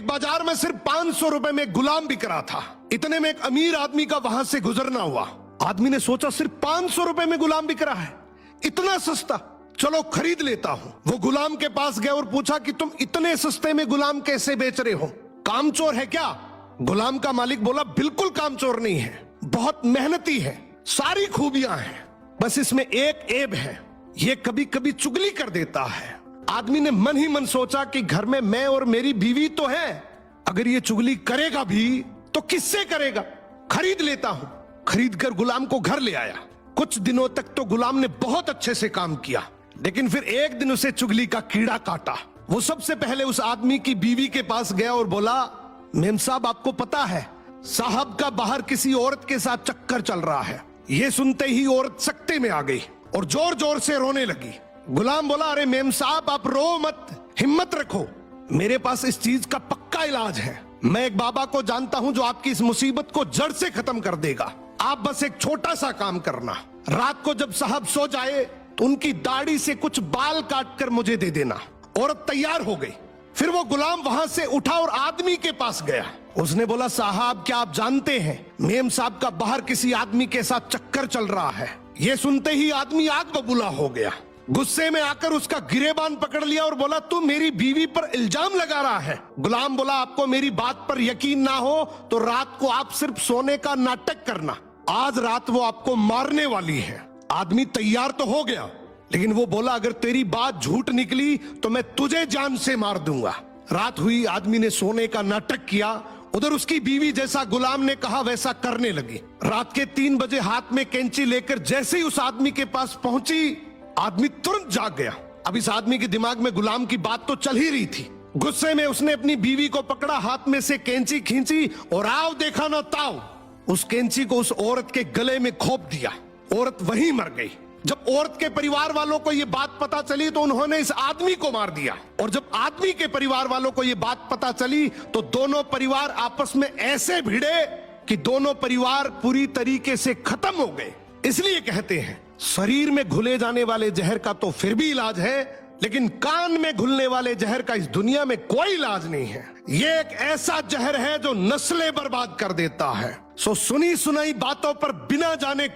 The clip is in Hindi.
एक बाजार में सिर्फ 500 रुपए में गुलाम बिक रहा था। इतने में एक अमीर आदमी का वहां से गुजरना हुआ। आदमी ने सोचा सिर्फ 500 रुपए में गुलाम बिक रहा है, इतना सस्ता, चलो खरीद लेता हूं। वो गुलाम के पास गए और पूछा कि तुम इतने सस्ते में गुलाम कैसे बेच रहे हो, कामचोर है क्या? गुलाम का मालिक बोला बिल्कुल कामचोर नहीं है, बहुत मेहनती है, सारी खूबियां हैं, बस इसमें एक ऐब है, ये कभी कभी चुगली कर देता है। आदमी ने मन ही मन सोचा कि घर में मैं और मेरी बीवी तो है, अगर ये चुगली करेगा भी तो किससे करेगा, खरीद लेता हूं। खरीदकर गुलाम को घर ले आया। कुछ दिनों तक तो गुलाम ने बहुत अच्छे से काम किया, लेकिन फिर एक दिन उसे चुगली का कीड़ा काटा। वो सबसे पहले उस आदमी की बीवी के पास गया और बोला, मेम साहब आपको पता है साहब का बाहर किसी औरत के साथ चक्कर चल रहा है। ये सुनते ही औरत सकते में आ गई और जोर जोर से रोने लगी। गुलाम बोला, अरे मेम साहब आप रो मत, हिम्मत रखो, मेरे पास इस चीज का पक्का इलाज है। मैं एक बाबा को जानता हूं जो आपकी इस मुसीबत को जड़ से खत्म कर देगा। आप बस एक छोटा सा काम करना, रात को जब साहब सो जाए तो उनकी दाढ़ी से कुछ बाल काट कर मुझे दे देना। औरत तैयार हो गई। फिर वो गुलाम वहां से उठा और आदमी के पास गया। उसने बोला, साहब क्या आप जानते हैं मेम साहब का बाहर किसी आदमी के साथ चक्कर चल रहा है। ये सुनते ही आदमी आग बबूला हो गया। गुस्से में आकर उसका गिरेबान पकड़ लिया और बोला, तू मेरी बीवी पर इल्जाम लगा रहा है। गुलाम बोला, आपको मेरी बात पर यकीन ना हो तो रात को आप सिर्फ सोने का नाटक करना, आज रात वो आपको मारने वाली है। आदमी तैयार तो हो गया, लेकिन वो बोला, अगर तेरी बात झूठ निकली तो मैं तुझे जान से मार दूंगा। रात हुई, आदमी ने सोने का नाटक किया। उधर उसकी बीवी जैसा गुलाम ने कहा वैसा करने लगी। रात के 3 बजे हाथ में कैंची लेकर जैसे ही उस आदमी के पास पहुंची, आदमी तुरंत जाग गया। अब इस आदमी के दिमाग में गुलाम की बात तो चल ही रही थी। गुस्से में उसने अपनी बीवी को पकड़ा, हाथ में से कैंची खींची और आओ देखा ना ताओ, उस कैंची को उस औरत के गले में घोंप दिया। औरत वहीं मर गई। जब औरत के परिवार वालों को यह बात पता चली तो उन्होंने इस आदमी को मार दिया, और जब आदमी के परिवार वालों को यह बात पता चली तो दोनों परिवार आपस में ऐसे भिड़े कि दोनों परिवार पूरी तरीके से खत्म हो गए। इसलिए कहते हैं शरीर में घुले जाने वाले जहर का तो फिर भी इलाज है, लेकिन कान में घुलने वाले जहर का इस दुनिया में कोई इलाज नहीं है। ये एक ऐसा जहर है जो नस्लें बर्बाद कर देता है। सो सुनी सुनाई बातों पर बिना जाने